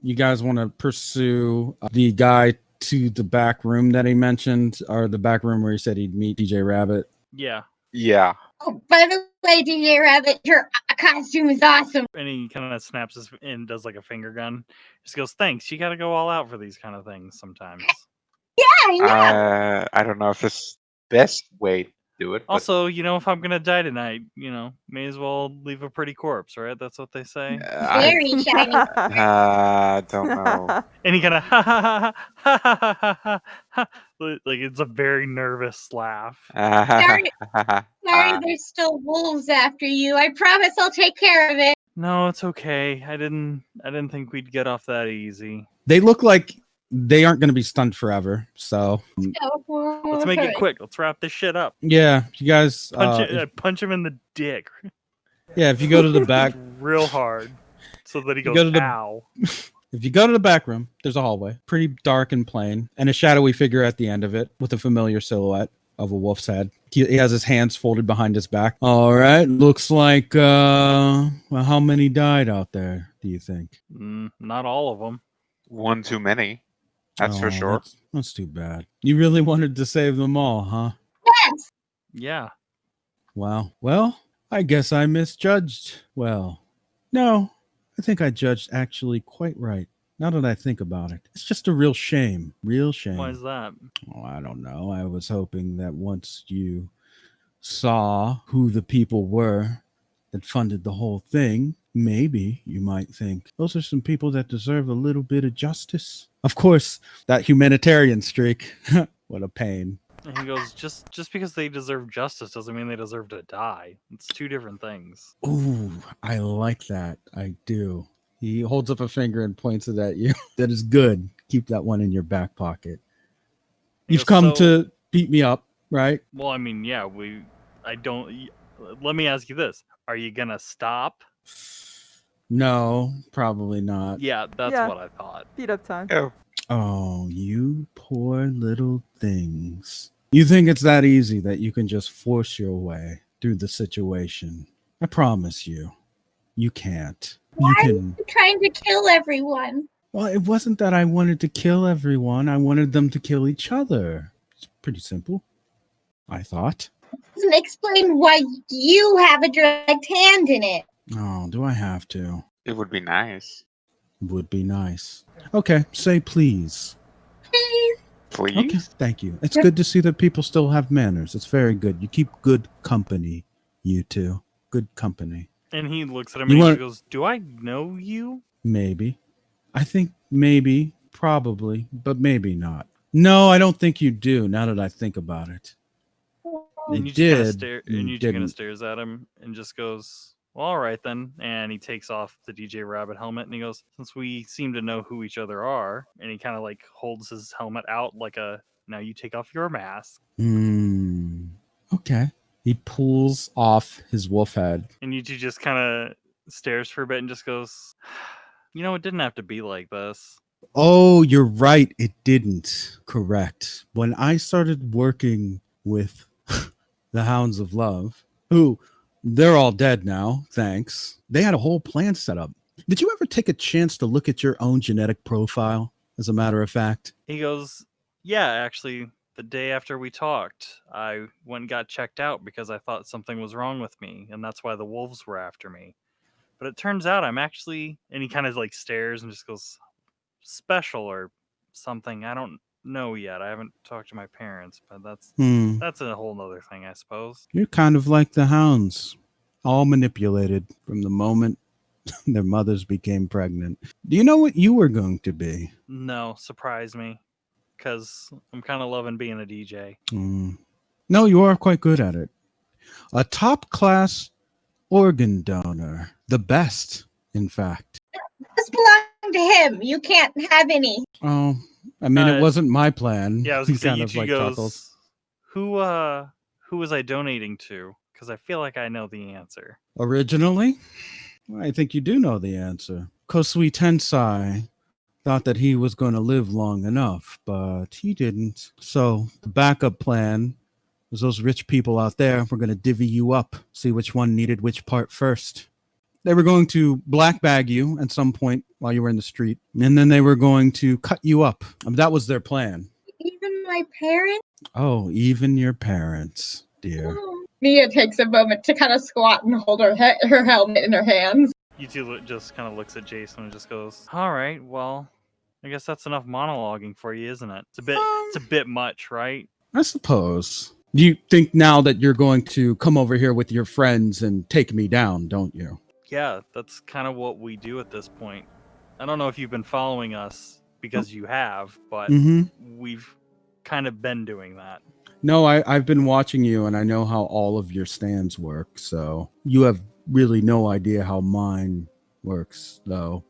you guys want to pursue the guy to the back room that he mentioned, or the back room where he said he'd meet DJ Rabbit? Yeah. Yeah. Oh, by the way, DJ Rabbit, your costume is awesome. And he kind of snaps his and does like a finger gun. Just goes, thanks. You got to go all out for these kind of things sometimes. Yeah, I know. I don't know if this is the best way to do it. But Also, if I'm gonna die tonight, may as well leave a pretty corpse, right? That's what they say. Very shiny. Don't know. And he kind of ha ha ha ha ha ha ha. Like it's a very nervous laugh. Sorry, there's still wolves after you. I promise I'll take care of it. No, it's okay. I didn't think we'd get off that easy. They look like they aren't going to be stunned forever. So let's make it quick. Let's wrap this shit up. Yeah, you guys punch him in the dick. Yeah, if you go to the back real hard, so that he goes, ow. If you go to the back room, there's a hallway, pretty dark and plain, and a shadowy figure at the end of it with a familiar silhouette of a wolf's head. He has his hands folded behind his back. All right, looks like, well, how many died out there, do you think? Not all of them. One too many, that's for sure. That's too bad. You really wanted to save them all, huh? Yes. Yeah. Wow. Well, I guess I misjudged. Well, no. I think I judged actually quite right. Now that I think about it, it's just a real shame. Real shame. Why is that? Oh, I don't know. I was hoping that once you saw who the people were that funded the whole thing, maybe you might think those are some people that deserve a little bit of justice. Of course, that humanitarian streak. What a pain. And he goes, just because they deserve justice doesn't mean they deserve to die. It's two different things. Ooh, I like that. I do. He holds up a finger and points it at you. That is good. Keep that one in your back pocket. You've come to beat me up, right? Well, I mean, yeah, let me ask you this. Are you going to stop? No, probably not. Yeah, that's what I thought. Beat up time. Oh, you poor little things. You think it's that easy that you can just force your way through the situation? I promise you, you can't. Why are you trying to kill everyone? Well, it wasn't that I wanted to kill everyone. I wanted them to kill each other. It's pretty simple, I thought. Doesn't explain why you have a direct hand in it. Oh, do I have to? It would be nice. Would be nice. Okay, say please. Please. Please? Okay, thank you. It's good to see that people still have manners. It's very good. You keep good company, you two. Good company. And he looks at him and he goes, do I know you? Maybe. I think maybe, probably, but maybe not. No, I don't think you do, now that I think about it. And you kind of stares at him and just goes, well, all right then. And he takes off the DJ Rabbit helmet and he goes, since we seem to know who each other are, and he kind of like holds his helmet out like now you take off your mask. Okay. He pulls off his wolf head. And Yuji just kind of stares for a bit and just goes, it didn't have to be like this. Oh, you're right. It didn't. Correct. When I started working with the Hounds of Love, who they're all dead now, thanks. They had a whole plan set up. Did you ever take a chance to look at your own genetic profile, as a matter of fact? He goes, yeah, actually, the day after we talked, I went and got checked out because I thought something was wrong with me, and that's why the wolves were after me. But it turns out I'm actually, and he kind of like stares and just goes, special or something. I don't know yet. I haven't talked to my parents, but that's a whole nother thing, I suppose. You're kind of like the hounds, all manipulated from the moment their mothers became pregnant. Do you know what you were going to be? No, surprise me, because I'm kind of loving being a DJ. No, you are quite good at it. A top-class organ donor. The best, in fact. This belongs to him. You can't have any. Oh, I mean, it wasn't my plan. Yeah, I was going to say, kind of like chuckles. Who was I donating to? Because I feel like I know the answer. Originally? I think you do know the answer. Kosui Tensai thought that he was going to live long enough, but he didn't. So the backup plan was those rich people out there were going to divvy you up, see which one needed which part first. They were going to black bag you at some point while you were in the street, and then they were going to cut you up. That was their plan. Even my parents? Oh, even your parents, dear. Mia takes a moment to kind of squat and hold her her helmet in her hands. You2 just kind of looks at Jason and just goes, "All right, well, I guess that's enough monologuing for you, isn't it? It's a bit much, right?" I suppose. You think now that you're going to come over here with your friends and take me down, don't you? Yeah, that's kind of what we do at this point. I don't know if you've been following us because you have, but we've kind of been doing that. No, I've been watching you, and I know how all of your stands work, so you have really no idea how mine works, though.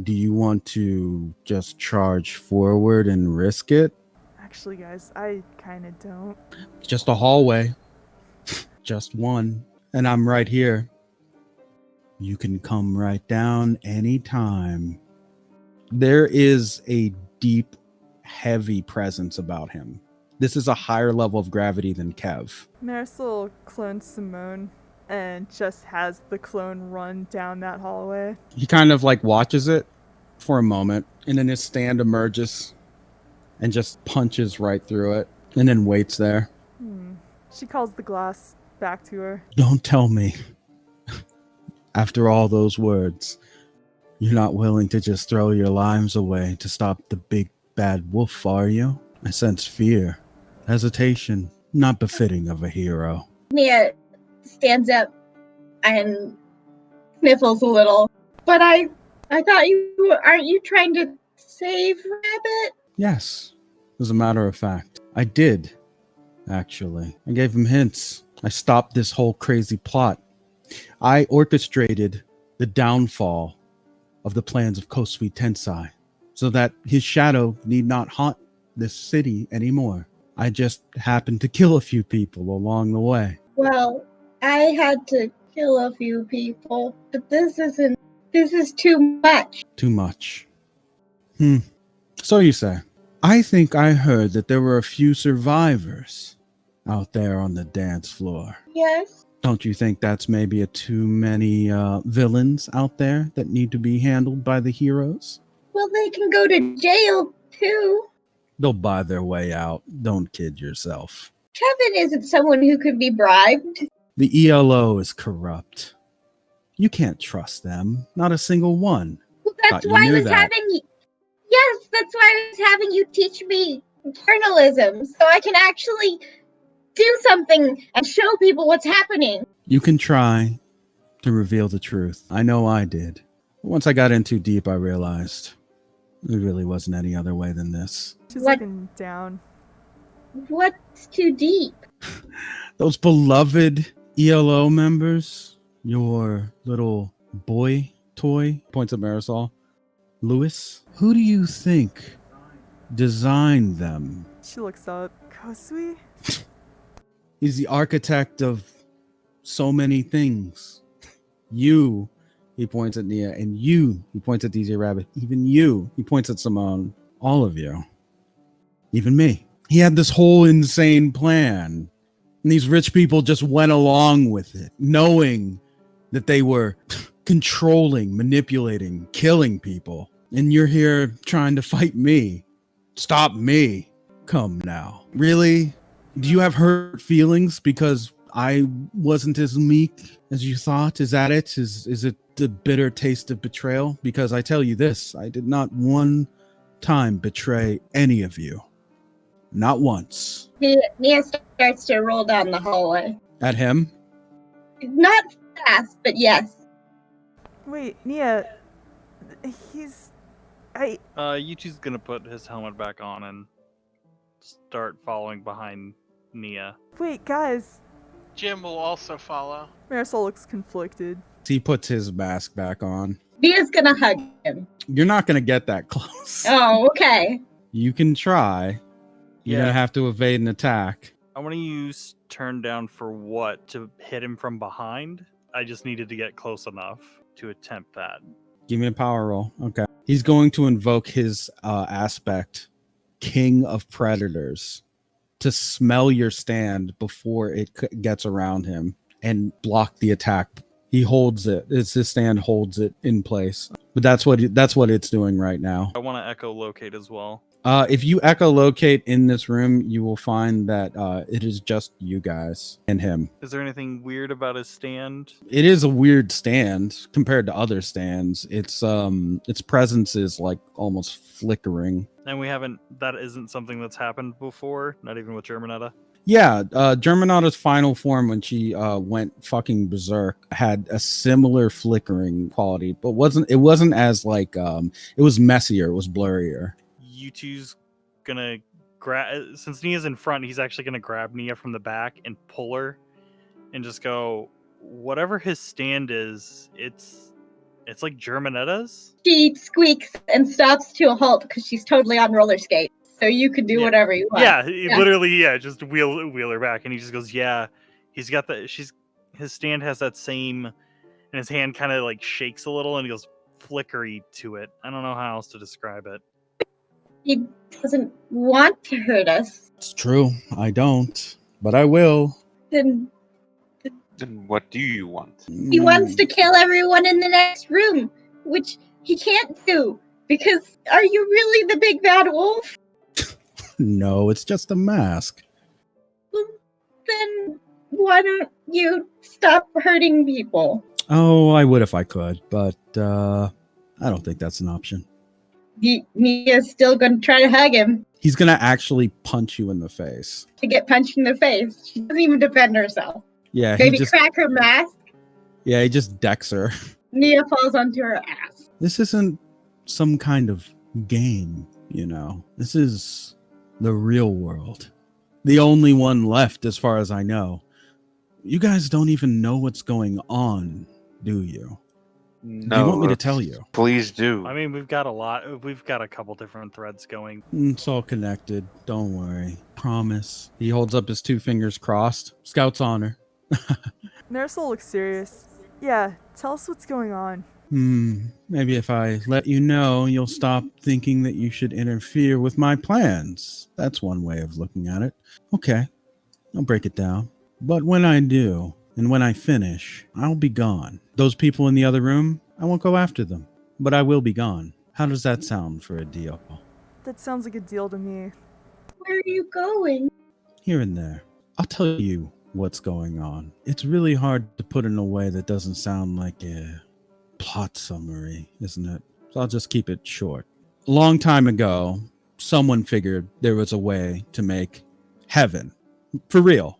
Do you want to just charge forward and risk it? Actually, guys, I kind of don't. Just a hallway. Just one. And I'm right here. You can come right down anytime. There is a deep, heavy presence about him. This is a higher level of gravity than Kev. Marisol clones Simone and just has the clone run down that hallway. He kind of like watches it for a moment, and then his stand emerges and just punches right through it, and then waits there. She calls the glass back to her. Don't tell me, after all those words, you're not willing to just throw your lives away to stop the big bad wolf, are you? I sense fear, hesitation, not befitting of a hero. Mia stands up and sniffles a little. But I thought aren't you trying to save Rabbit? Yes, as a matter of fact, I did, actually. I gave him hints. I stopped this whole crazy plot. I orchestrated the downfall of the plans of Kosui Tensai so that his shadow need not haunt this city anymore. I just happened to kill a few people along the way. Well, I had to kill a few people, but this is too much. Too much. So you say. I think I heard that there were a few survivors out there on the dance floor. Yes. Don't you think that's maybe too many villains out there that need to be handled by the heroes? Well, they can go to jail, too. They'll buy their way out. Don't kid yourself. Kevin isn't someone who could be bribed. The ELO is corrupt. You can't trust them. Not a single one. Well, Thought that's you why I knew was that. having... Yes, that's why I was having you teach me journalism, so I can actually do something and show people what's happening. You can try to reveal the truth. I know I did. Once I got in too deep, I realized there really wasn't any other way than this. She's What? looking down. What's too deep? Those beloved ELO members, your little boy toy, points at Marisol. Lewis, who do you think designed them? She looks up. Kosui? He's the architect of so many things. You, he points at Nia, and you, he points at DJ Rabbit. Even you, he points at Simone. All of you. Even me. He had this whole insane plan. And these rich people just went along with it, knowing that they were controlling, manipulating, killing people. And you're here trying to fight me. Stop me. Come now. Really? Do you have hurt feelings because I wasn't as meek as you thought? Is that it? Is it the bitter taste of betrayal? Because I tell you this, I did not one time betray any of you. Not once. Mia starts to roll down the hallway. At him? Not fast, but yes. Wait, Nia. U2's gonna put his helmet back on and start following behind Nia. Wait, guys. Jim will also follow. Marisol looks conflicted. He puts his mask back on. Mia's gonna hug him. You're not going to get that close. Oh, okay. You can try. You're going to have to evade an attack. I want to use turn down for what? To hit him from behind? I just needed to get close enough to attempt that. Give me a power roll. Okay. He's going to invoke his aspect, King of Predators, to smell your stand before it gets around him and block the attack. He holds it. His stand holds it in place. But that's what it's doing right now. I want to echolocate as well. If you echolocate in this room, you will find that it is just you guys and him. Is there anything weird about his stand? It is a weird stand compared to other stands. Its presence is like almost flickering. And that isn't something that's happened before, not even with Germanetta. Yeah, Germanata's final form when she went fucking berserk had a similar flickering quality, but it wasn't as like it was messier, it was blurrier. You two's gonna grab, since Nia's in front, he's actually gonna grab Nia from the back and pull her and just go, whatever his stand is, it's like Germanetta's. She squeaks and stops to a halt because she's totally on roller skates. So you could do whatever you want. Yeah, literally, just wheel her back, and he just goes, yeah. He's got his stand has that same, and his hand kind of like shakes a little, and he goes flickery to it. I don't know how else to describe it. He doesn't want to hurt us. It's true, I don't, but I will. Then Then what do you want? he wants to kill everyone in the next room, which he can't do. Because are you really the big bad wolf? No, it's just a mask. Well, then why don't you stop hurting people? Oh, I would if I could, but I don't think that's an option. Mia's still going to try to hug him He's gonna actually punch you in the face. to get punched in the face. She doesn't even defend herself. Yeah, Maybe crack her mask. Yeah, he just decks her. Nia falls onto her ass. This isn't some kind of game, you know. This is the real world. The only one left, as far as I know. You guys don't even know what's going on, do you? No. Do you want me to tell you? Please do. I mean, we've got a couple different threads going. It's all connected. Don't worry. Promise. He holds up his 2 fingers crossed. Scout's honor. Marisol looks serious. Yeah, tell us what's going on. Maybe if I let you know, you'll stop thinking that you should interfere with my plans. That's one way of looking at it. Okay, I'll break it down. But when I do, and when I finish, I'll be gone. Those people in the other room, I won't go after them. But I will be gone. How does that sound for a deal? That sounds like a deal to me. Where are you going? Here and there. I'll tell you what's going on. It's really hard to put in a way that doesn't sound like a plot summary, isn't it? So I'll just keep it short. A long time ago, someone figured there was a way to make heaven. For real.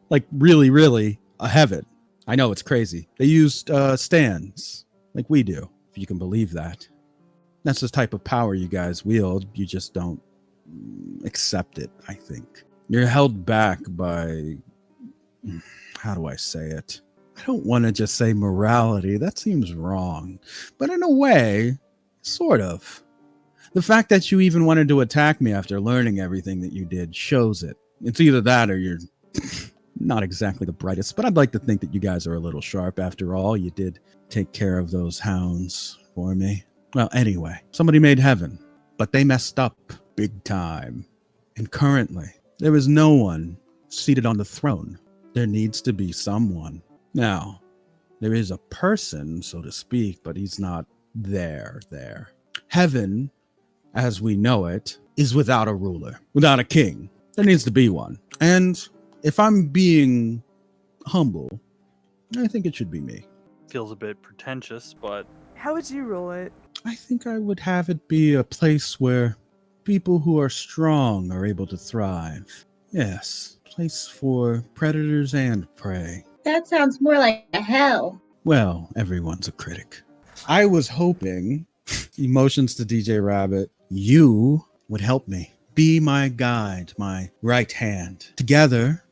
Like really, really a heaven. I know it's crazy. They used stands like we do, if you can believe that. That's the type of power you guys wield. You just don't accept it, I think. You're held back by, how do I say it? I don't want to just say morality. That seems wrong. But in a way, sort of. The fact that you even wanted to attack me after learning everything that you did shows it. It's either that or you're not exactly the brightest, but I'd like to think that you guys are a little sharp after all. You did take care of those hounds for me. Well, anyway, somebody made heaven, but they messed up big time. And currently, there is no one seated on the throne. There needs to be someone. Now, there is a person, so to speak, but he's not there. Heaven, as we know it, is without a ruler, without a king. There needs to be one. And if I'm being humble, I think it should be me. Feels a bit pretentious, but How would you rule it? I think I would have it be a place where people who are strong are able to thrive. Yes, place for predators and prey. That sounds more like a hell. Well, everyone's a critic. I was hoping, emotions to DJ Rabbit, you would help me. Be my guide, my right hand. Together,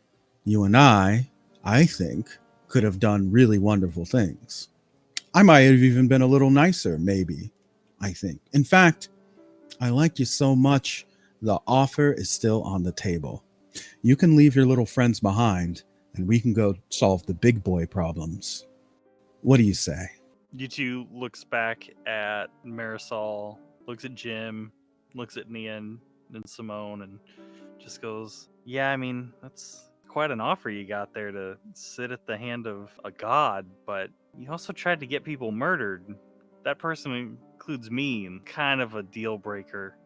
you and I think, could have done really wonderful things. I might have even been a little nicer, maybe, I think. In fact, I like you so much, the offer is still on the table. You can leave your little friends behind, and we can go solve the big boy problems. What do you say? U2 looks back at Marisol, looks at Jim, looks at Nia and Simone, and just goes, yeah, I mean, that's quite an offer you got there to sit at the hand of a god, but you also tried to get people murdered. That person includes me, and kind of a deal breaker.